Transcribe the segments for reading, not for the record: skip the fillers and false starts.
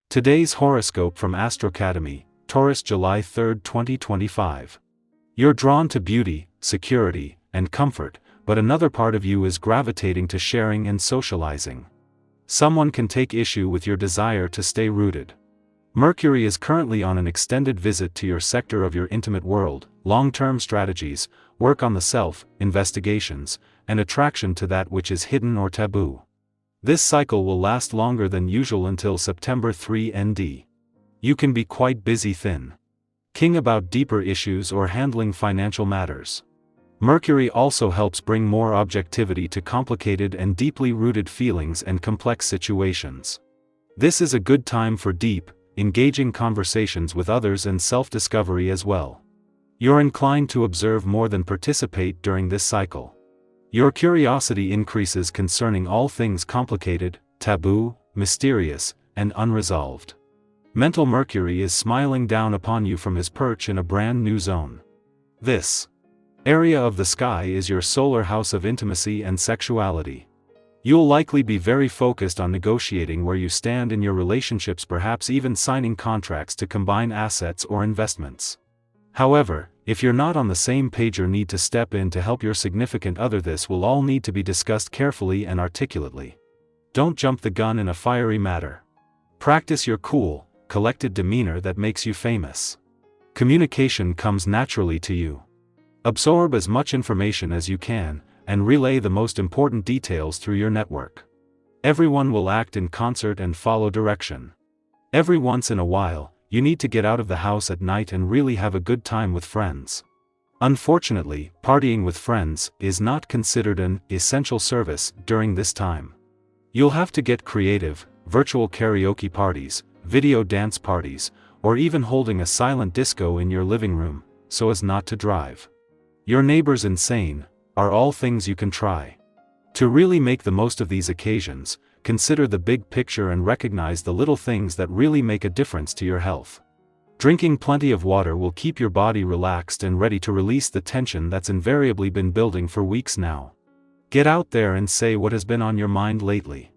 Today's horoscope from Astrocademy, Taurus, July 3, 2025. You're drawn to beauty, security, and comfort, but another part of you is gravitating to sharing and socializing. Someone can take issue with your desire to stay rooted. Mercury is currently on an extended visit to your sector of your intimate world, long-term strategies, work on the self, investigations, and attraction to that which is hidden or taboo. This cycle will last longer than usual until September 3 ND. You can be quite busy thinking about deeper issues or handling financial matters. Mercury also helps bring more objectivity to complicated and deeply rooted feelings and complex situations. This is a good time for deep, engaging conversations with others and self-discovery as well. You're inclined to observe more than participate during this cycle. Your curiosity increases concerning all things complicated, taboo, mysterious, and unresolved. Mental Mercury is smiling down upon you from his perch in a brand new zone. This area of the sky is your solar house of intimacy and sexuality. You'll likely be very focused on negotiating where you stand in your relationships, perhaps even signing contracts to combine assets or investments. However, if you're not on the same page or need to step in to help your significant other, this will all need to be discussed carefully and articulately. Don't jump the gun in a fiery matter. Practice your cool, collected demeanor that makes you famous. Communication comes naturally to you. Absorb as much information as you can, and relay the most important details through your network. Everyone will act in concert and follow direction. Every once in a while, you need to get out of the house at night and really have a good time with friends. Unfortunately, partying with friends is not considered an essential service during this time. You'll have to get creative: virtual karaoke parties, video dance parties, or even holding a silent disco in your living room, so as not to drive your neighbors insane, are all things you can try. To really make the most of these occasions, consider the big picture and recognize the little things that really make a difference to your health. Drinking plenty of water will keep your body relaxed and ready to release the tension that's invariably been building for weeks now. Get out there and say what has been on your mind lately.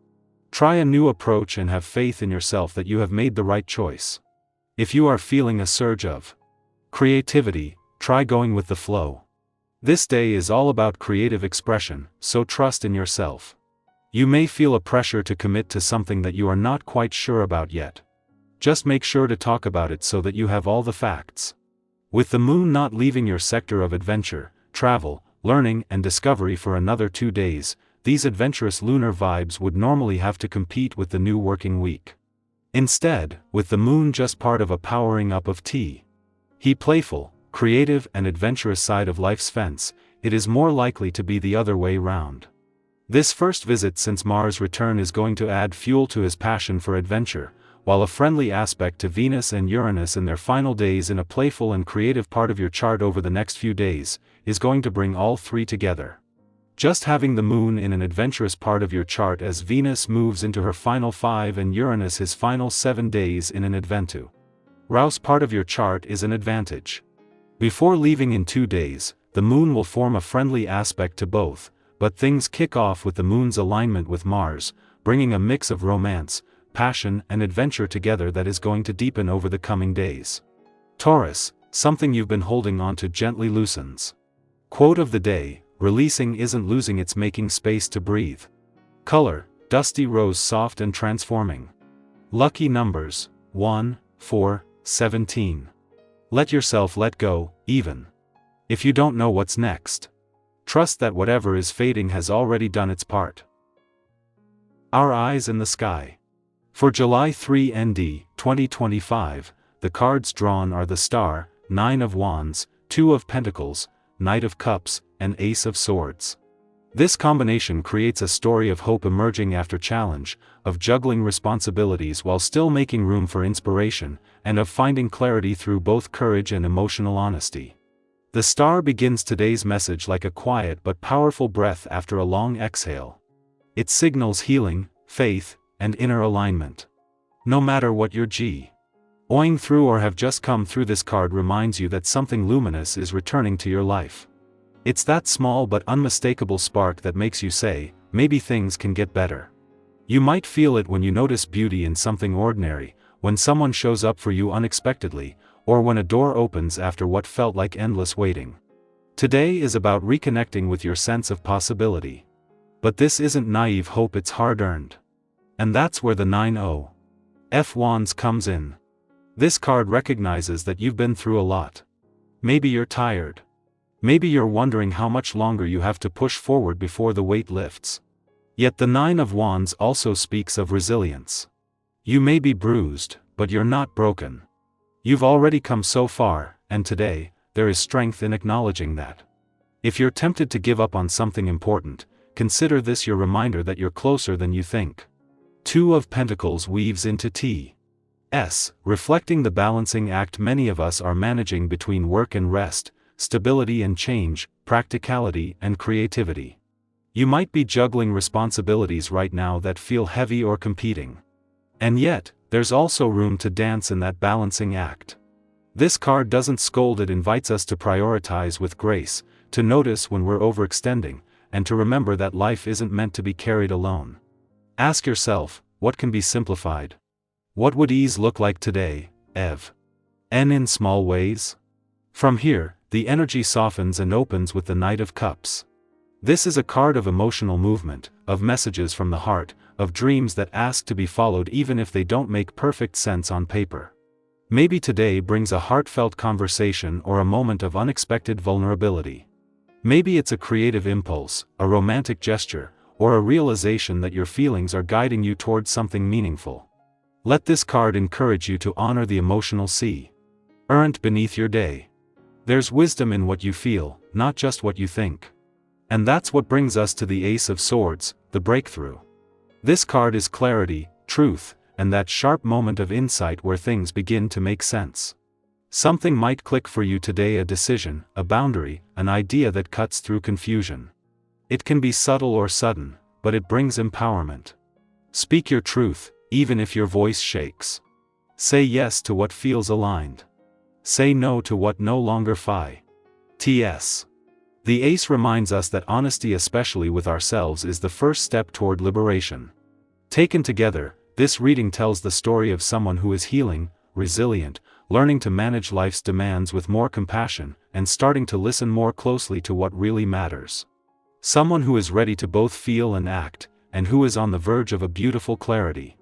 Try a new approach and have faith in yourself that you have made the right choice. If you are feeling a surge of creativity, try going with the flow. This day is all about creative expression, so trust in yourself. You may feel a pressure to commit to something that you are not quite sure about yet. Just make sure to talk about it so that you have all the facts. With the moon not leaving your sector of adventure, travel, learning, and discovery for another 2 days, these adventurous lunar vibes would normally have to compete with the new working week. Instead, with the moon just part of a powering up of he playful, creative, and adventurous side of life's fence, it is more likely to be the other way round. This first visit since Mars' return is going to add fuel to his passion for adventure, while a friendly aspect to Venus and Uranus in their final days in a playful and creative part of your chart over the next few days, is going to bring all three together. Just having the moon in an adventurous part of your chart as Venus moves into her final 5 and Uranus his final 7 days in an adventu rouse part of your chart is an advantage. Before leaving in 2 days, the moon will form a friendly aspect to both, but things kick off with the moon's alignment with Mars, bringing a mix of romance, passion, and adventure together that is going to deepen over the coming days. Taurus, something you've been holding on to gently loosens. Quote of the day: releasing isn't losing, it's making space to breathe. Color: dusty rose, soft and transforming. Lucky numbers: 1, 4, 17. Let yourself let go, even if you don't know what's next. Trust that whatever is fading has already done its part. Our eyes in the sky. For July 3 ND, 2025, the cards drawn are the Star, 9 of Wands, 2 of Pentacles, Knight of Cups, and Ace of Swords. This combination creates a story of hope emerging after challenge, of juggling responsibilities while still making room for inspiration, and of finding clarity through both courage and emotional honesty. The Star begins today's message like a quiet but powerful breath after a long exhale. It signals healing, faith, and inner alignment. No matter what you're going through or have just come through, this card reminds you that something luminous is returning to your life. It's that small but unmistakable spark that makes you say, maybe things can get better. You might feel it when you notice beauty in something ordinary, when someone shows up for you unexpectedly, or when a door opens after what felt like endless waiting. Today is about reconnecting with your sense of possibility. But this isn't naive hope, it's hard-earned. And that's where the 9-0 Wands comes in. This card recognizes that you've been through a lot. Maybe you're tired. Maybe you're wondering how much longer you have to push forward before the weight lifts. Yet the 9 of Wands also speaks of resilience. You may be bruised, but you're not broken. You've already come so far, and today, there is strength in acknowledging that. If you're tempted to give up on something important, consider this your reminder that you're closer than you think. 2 of Pentacles weaves into T.S., reflecting the balancing act many of us are managing between work and rest, stability and change, practicality and creativity. You might be juggling responsibilities right now that feel heavy or competing. And yet, there's also room to dance in that balancing act. This card doesn't scold, it invites us to prioritize with grace, to notice when we're overextending, and to remember that life isn't meant to be carried alone. Ask yourself, what can be simplified? What would ease look like today, Ev? And in small ways? From here, the energy softens and opens with the Knight of Cups. This is a card of emotional movement, of messages from the heart, of dreams that ask to be followed even if they don't make perfect sense on paper. Maybe today brings a heartfelt conversation or a moment of unexpected vulnerability. Maybe it's a creative impulse, a romantic gesture, or a realization that your feelings are guiding you towards something meaningful. Let this card encourage you to honor the emotional current beneath your day. There's wisdom in what you feel, not just what you think. And that's what brings us to the Ace of Swords, the breakthrough. This card is clarity, truth, and that sharp moment of insight where things begin to make sense. Something might click for you today, a decision, a boundary, an idea that cuts through confusion. It can be subtle or sudden, but it brings empowerment. Speak your truth, even if your voice shakes. Say yes to what feels aligned. Say no to what no longer fits. The Ace reminds us that honesty, especially with ourselves, is the first step toward liberation. Taken together, this reading tells the story of someone who is healing, resilient, learning to manage life's demands with more compassion, and starting to listen more closely to what really matters. Someone who is ready to both feel and act, and who is on the verge of a beautiful clarity.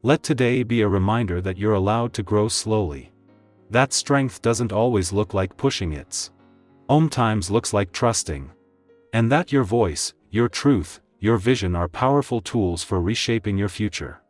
Let today be a reminder that you're allowed to grow slowly. That strength doesn't always look like pushing, its times looks like trusting. And that your voice, your truth, your vision are powerful tools for reshaping your future.